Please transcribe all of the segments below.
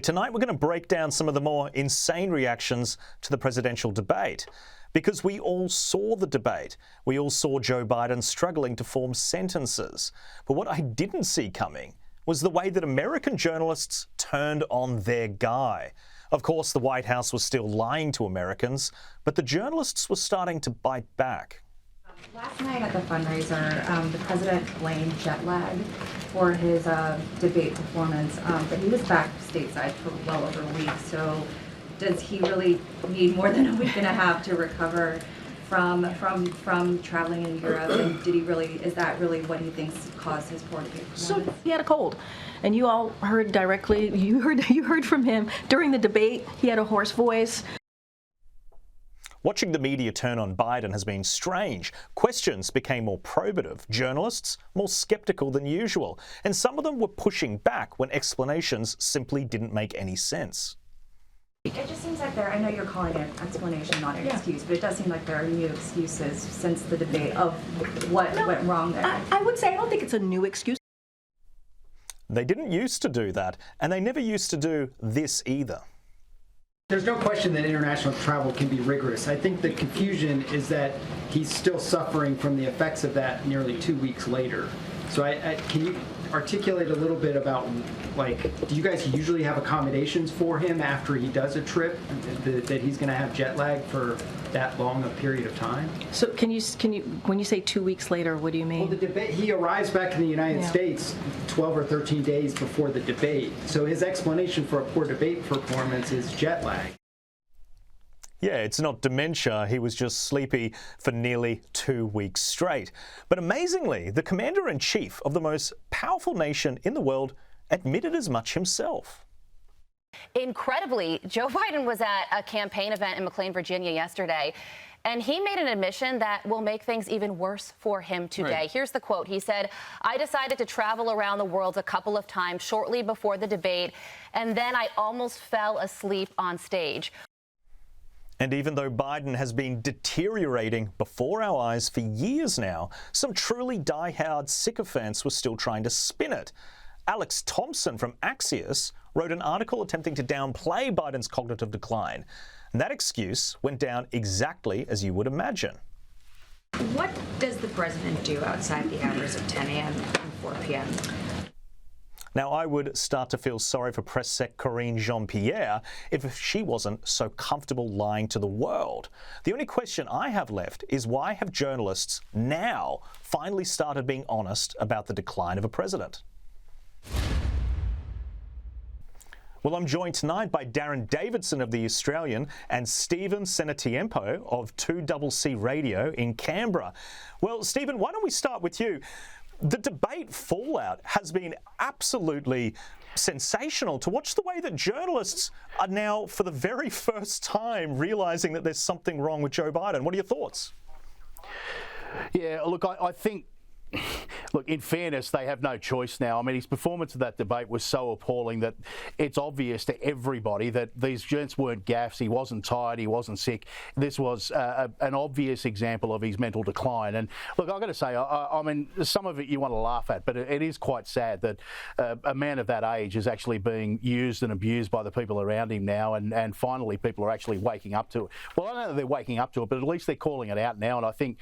Tonight we're going to break down some of the more insane reactions to the presidential debate. Because we all saw the debate. We all saw Joe Biden struggling to form sentences. But what I didn't see coming was the way that American journalists turned on their guy. Of course, the White House was still lying to Americans, but the journalists were starting to bite back. Last night at the fundraiser, the president blamed jet lag for his debate performance, but he was back stateside for well over a week. So does he really need more than a week and a half to recover from traveling in Europe? And is that really what he thinks caused his poor debate performance? So he had a cold, and you all heard directly. You heard from him during the debate. He had a hoarse voice. Watching the media turn on Biden has been strange. Questions became more probative, journalists more sceptical than usual, and some of them were pushing back when explanations simply didn't make any sense. It just seems like I know you're calling it an explanation, not an excuse, but it does seem like there are new excuses since the debate of what went wrong there. I would say I don't think it's a new excuse. They didn't used to do that, and they never used to do this either. There's no question that international travel can be rigorous. I think the confusion is that he's still suffering from the effects of that nearly 2 weeks later. So can you articulate a little bit about, do you guys usually have accommodations for him after he does a trip, that he's going to have jet lag for that long a period of time? So can you, when you say 2 weeks later, what do you mean? Well, the debate, he arrives back in the United States 12 or 13 days before the debate. So his explanation for a poor debate performance is jet lag. Yeah, it's not dementia. He was just sleepy for nearly 2 weeks straight. But amazingly, the commander-in-chief of the most powerful nation in the world admitted as much himself. Incredibly, Joe Biden was at a campaign event in McLean, Virginia yesterday, and he made an admission that will make things even worse for him today. Right. Here's the quote. He said, "I decided to travel around the world a couple of times shortly before the debate, and then I almost fell asleep on stage." And even though Biden has been deteriorating before our eyes for years now, some truly die-hard sycophants were still trying to spin it. Alex Thompson from Axios wrote an article attempting to downplay Biden's cognitive decline. And that excuse went down exactly as you would imagine. What does the president do outside the hours of 10 a.m. and 4 p.m.? Now, I would start to feel sorry for Press Sec Karine Jean-Pierre if she wasn't so comfortable lying to the world. The only question I have left is why have journalists now finally started being honest about the decline of a president? Well, I'm joined tonight by Darren Davidson of The Australian and Stephen Cenatiempo of 2CC Radio in Canberra. Well, Stephen, why don't we start with you? The debate fallout has been absolutely sensational. To watch the way that journalists are now, for the very first time, realising that there's something wrong with Joe Biden. What are your thoughts? Yeah, look, I think... Look, in fairness, they have no choice now. I mean, his performance of that debate was so appalling that it's obvious to everybody that these gents weren't gaffes. He wasn't tired. He wasn't sick. This was an obvious example of his mental decline. And look, I've got to say, I mean, some of it you want to laugh at, but it is quite sad that a man of that age is actually being used and abused by the people around him now. And finally, people are actually waking up to it. Well, I don't know that they're waking up to it, but at least they're calling it out now. And I think,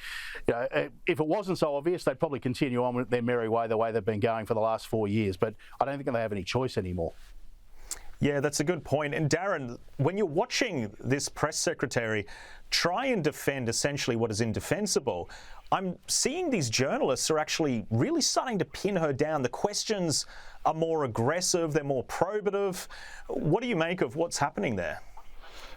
if it wasn't so obvious, they'd probably continue on with their merry way the way they've been going for the last 4 years, but I don't think they have any choice anymore. Yeah, that's a good point. And Darren, when you're watching this press secretary try and defend essentially what is indefensible, I'm seeing these journalists are actually really starting to pin her down. The questions are more aggressive, they're more probative. What do you make of what's happening there?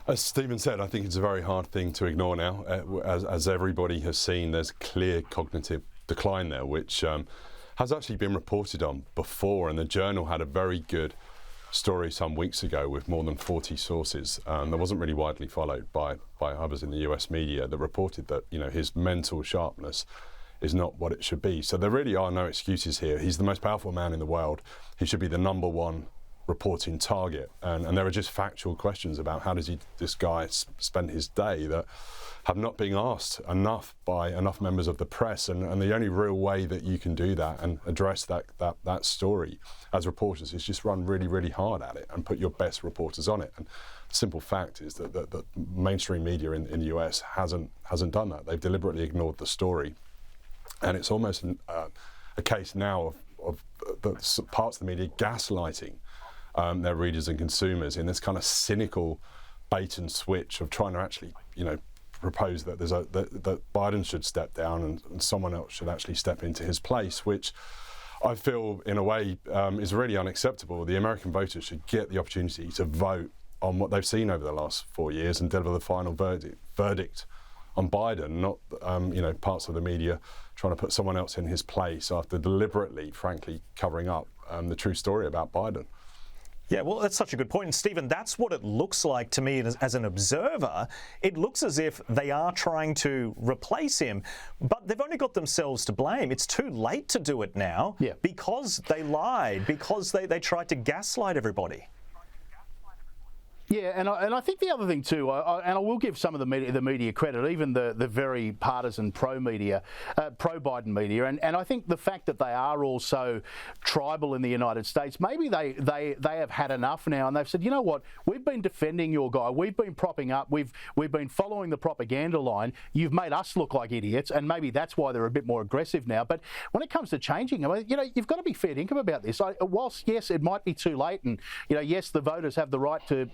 As Stephen said, I think it's a very hard thing to ignore now. As everybody has seen, there's clear cognitive decline there, which has actually been reported on before, and the Journal had a very good story some weeks ago with more than 40 sources that wasn't really widely followed by others in the US media that reported that, you know, his mental sharpness is not what it should be. So there really are no excuses here. He's the most powerful man in the world. He should be the #1 reporting target, and there are just factual questions about how does this guy spend his day that have not been asked enough by enough members of the press, and the only real way that you can do that and address that story as reporters is just run really, really hard at it and put your best reporters on it. And the simple fact is that the mainstream media in the US hasn't done that. They've deliberately ignored the story, and it's almost a case now of the parts of the media gaslighting their readers and consumers in this kind of cynical bait and switch of trying to actually, propose that that Biden should step down and someone else should actually step into his place, which I feel in a way is really unacceptable. The American voters should get the opportunity to vote on what they've seen over the last 4 years and deliver the final verdict on Biden, not parts of the media trying to put someone else in his place after deliberately, frankly, covering up the true story about Biden. Yeah, well, that's such a good point. And Stephen, that's what it looks like to me as an observer. It looks as if they are trying to replace him, but they've only got themselves to blame. It's too late to do it now because they lied, because they tried to gaslight everybody. Yeah, and I think the other thing too, and I will give some of the media credit, even the very partisan pro-Biden media, and I think the fact that they are also tribal in the United States, maybe they have had enough now, and they've said, you know what, we've been defending your guy, we've been propping up, we've been following the propaganda line, you've made us look like idiots, and maybe that's why they're a bit more aggressive now. But when it comes to changing, you've got to be fair dinkum about this. Whilst yes, it might be too late, and yes, the voters have the right to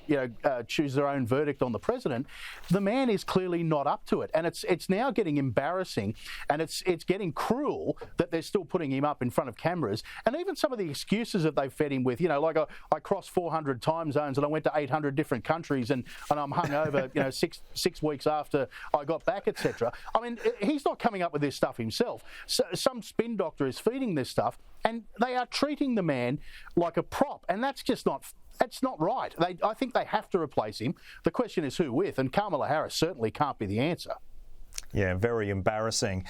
choose their own verdict on the president, the man is clearly not up to it, and it's now getting embarrassing, and it's getting cruel that they're still putting him up in front of cameras, and even some of the excuses that they've fed him with, like I crossed 400 time zones and I went to 800 different countries and I'm hungover, 6 weeks after I got back, etc. I mean, he's not coming up with this stuff himself. So, some spin doctor is feeding this stuff, and they are treating the man like a prop, and that's just not. That's not right. I think they have to replace him. The question is who with, and Kamala Harris certainly can't be the answer. Yeah, very embarrassing.